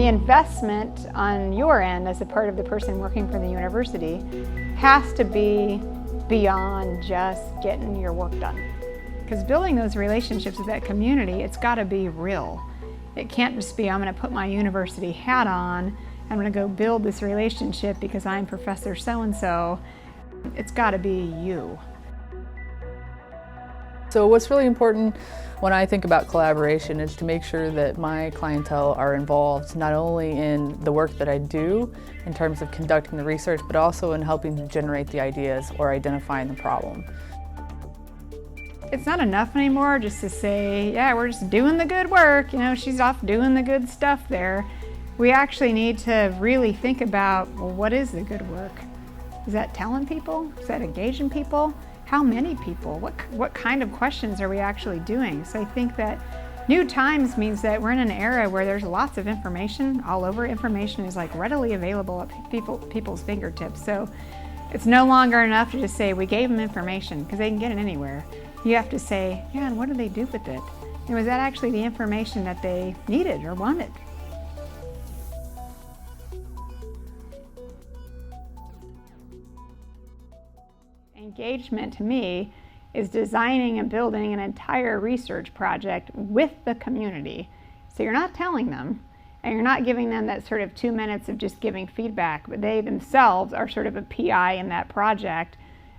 the investment on your end as a part of the person working for the university has to be beyond just getting your work done. Because building those relationships with that community, it's got to be real. It can't just be, I'm going to put my university hat on, I'm going to go build this relationship because I'm Professor so-and-so. It's got to be you. So what's really important when I think about collaboration is to make sure that my clientele are involved not only in the work that I do in terms of conducting the research, but also in helping to generate the ideas or identifying the problem. It's not enough anymore just to say, yeah, we're just doing the good work, you know, she's off doing the good stuff there. We actually need to really think about, well, what is the good work? Is that telling people? Is that engaging people? How many people? What kind of questions are we actually doing? So I think that new times means that we're in an era where there's lots of information all over. Information is like readily available at people's fingertips. So it's no longer enough to just say we gave them information because they can get it anywhere. You have to say, yeah, and what do they do with it? And was that actually the information that they needed or wanted? Engagement to me is designing and building an entire research project with the community. So you're not telling them, and you're not giving them that sort of 2 minutes of just giving feedback, but they themselves are sort of a PI in that project.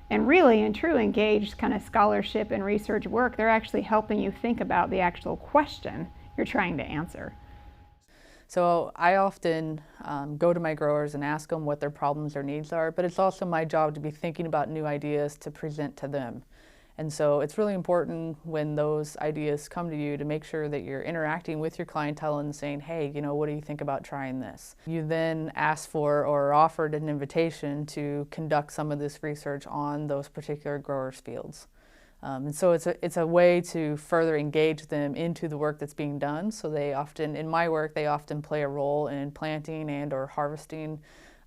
And really, in true engaged kind of scholarship and research work, they're actually helping you think about the actual question you're trying to answer. So I often go to my growers and ask them what their problems or needs are, but it's also my job to be thinking about new ideas to present to them. And so it's really important when those ideas come to you to make sure that you're interacting with your clientele and saying, hey, you know, what do you think about trying this? You then ask for or offered an invitation to conduct some of this research on those particular growers' fields. And so it's a way to further engage them into the work that's being done. So they often, in my work, they often play a role in planting and or harvesting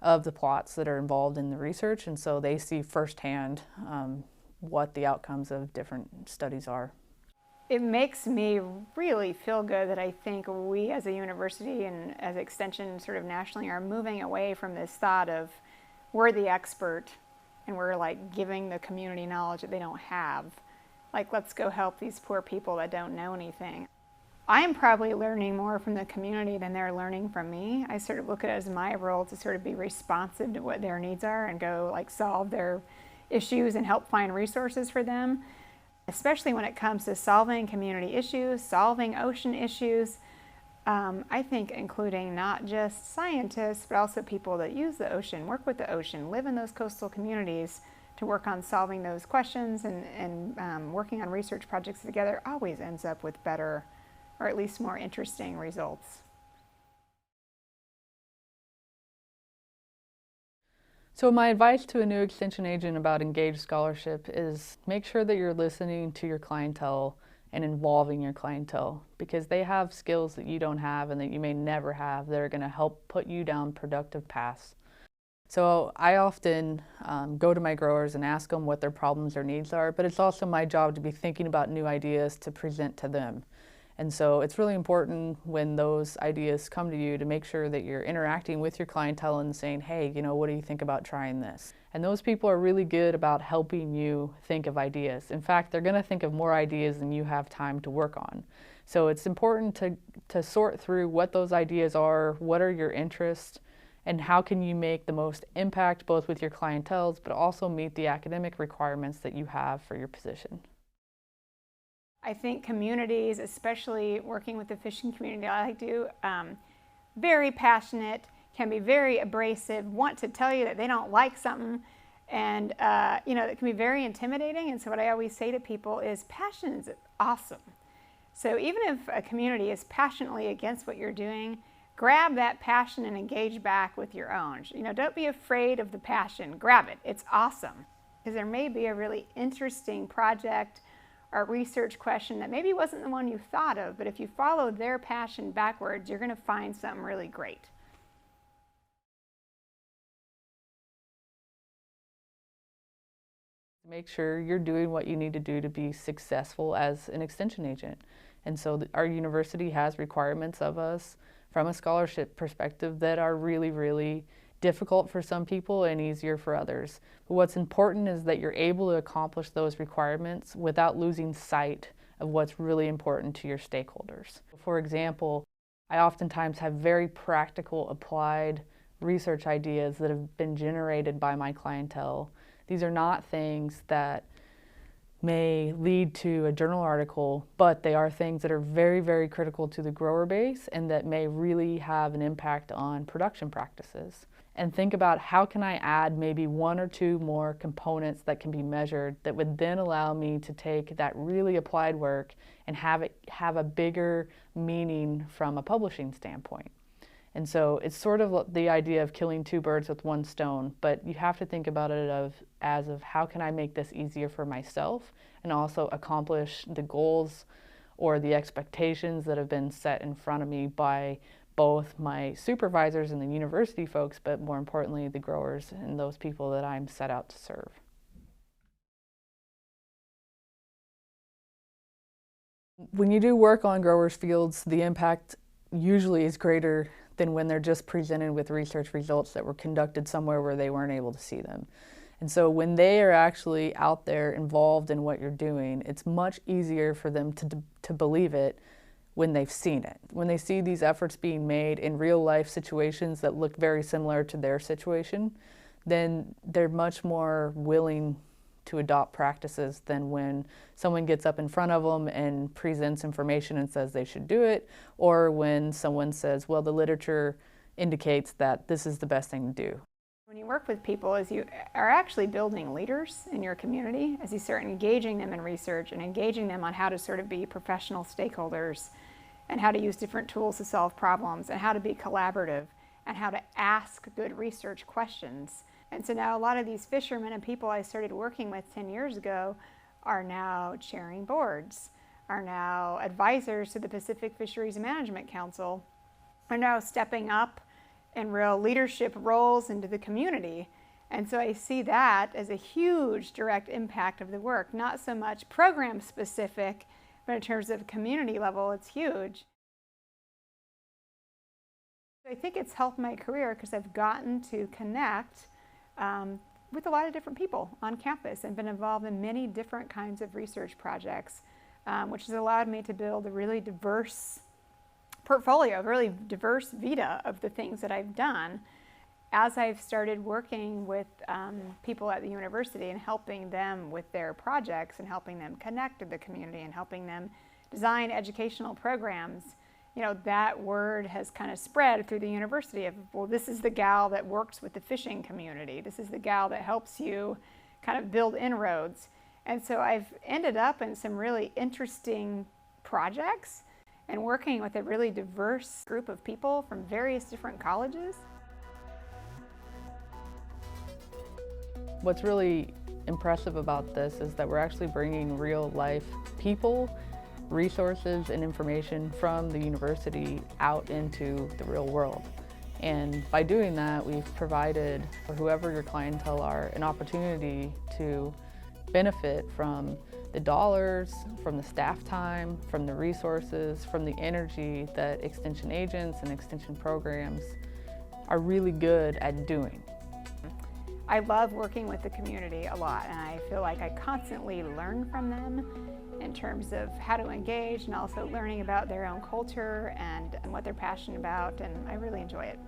of the plots that are involved in the research. And so they see firsthand what the outcomes of different studies are. It makes me really feel good that I think we as a university and as Extension sort of nationally are moving away from this thought of we're the expert and we're like giving the community knowledge that they don't have. Like, let's go help these poor people that don't know anything. I am probably learning more from the community than they're learning from me. I sort of look at it as my role to sort of be responsive to what their needs are and go like solve their issues and help find resources for them, especially when it comes to solving community issues, solving ocean issues. I think including not just scientists, but also people that use the ocean, work with the ocean, live in those coastal communities to work on solving those questions and working on research projects together always ends up with better or at least more interesting results. So my advice to a new extension agent about engaged scholarship is make sure that you're listening to your clientele and involving your clientele, because they have skills that you don't have and that you may never have that are going to help put you down productive paths. So I often go to my growers and ask them what their problems or needs are, but it's also my job to be thinking about new ideas to present to them. And so it's really important when those ideas come to you to make sure that you're interacting with your clientele and saying, hey, you know, what do you think about trying this? And those people are really good about helping you think of ideas. In fact, they're going to think of more ideas than you have time to work on. So it's important to sort through what those ideas are, what are your interests, and how can you make the most impact both with your clientele, but also meet the academic requirements that you have for your position. I think communities, especially working with the fishing community I do, very passionate, can be very abrasive, want to tell you that they don't like something, and you know, it can be very intimidating. And so what I always say to people is passion is awesome. So even if a community is passionately against what you're doing, grab that passion and engage back with your own. You know, don't be afraid of the passion, grab it, it's awesome. Because there may be a really interesting project or research question that maybe wasn't the one you thought of, but if you follow their passion backwards, you're going to find something really great. Make sure you're doing what you need to do to be successful as an extension agent. And so our university has requirements of us from a scholarship perspective that are really, really difficult for some people and easier for others. But what's important is that you're able to accomplish those requirements without losing sight of what's really important to your stakeholders. For example, I oftentimes have very practical, applied research ideas that have been generated by my clientele. These are not things that may lead to a journal article, but they are things that are very, very critical to the grower base and that may really have an impact on production practices. And think about how can I add maybe one or two more components that can be measured that would then allow me to take that really applied work and have it have a bigger meaning from a publishing standpoint. And so it's sort of the idea of killing two birds with one stone, but you have to think about it as how can I make this easier for myself and also accomplish the goals or the expectations that have been set in front of me by both my supervisors and the university folks, but more importantly, the growers and those people that I'm set out to serve. When you do work on growers' fields, the impact usually is greater than when they're just presented with research results that were conducted somewhere where they weren't able to see them. And so when they are actually out there involved in what you're doing, it's much easier for them to believe it when they've seen it. When they see these efforts being made in real life situations that look very similar to their situation, then they're much more willing to adopt practices than when someone gets up in front of them and presents information and says they should do it, or when someone says, well, the literature indicates that this is the best thing to do. When you work with people, as you are actually building leaders in your community, as you start engaging them in research and engaging them on how to sort of be professional stakeholders and how to use different tools to solve problems and how to be collaborative and how to ask good research questions. And so now a lot of these fishermen and people I started working with 10 years ago are now chairing boards, are now advisors to the Pacific Fisheries Management Council, are now stepping up in real leadership roles into the community. And so I see that as a huge direct impact of the work, not so much program specific, but in terms of community level, it's huge. I think it's helped my career because I've gotten to connect with a lot of different people on campus and been involved in many different kinds of research projects, which has allowed me to build a really diverse portfolio, a really diverse vita of the things that I've done as I've started working with people at the university and helping them with their projects and helping them connect to the community and helping them design educational programs. You know, that word has kind of spread through the university of, well, this is the gal that works with the fishing community. This is the gal that helps you kind of build inroads. And so I've ended up in some really interesting projects and working with a really diverse group of people from various different colleges. What's really impressive about this is that we're actually bringing real life people, resources, and information from the university out into the real world. And by doing that, we've provided, for whoever your clientele are, an opportunity to benefit from the dollars, from the staff time, from the resources, from the energy that extension agents and extension programs are really good at doing. I love working with the community a lot, and I feel like I constantly learn from them in terms of how to engage and also learning about their own culture and what they're passionate about, and I really enjoy it.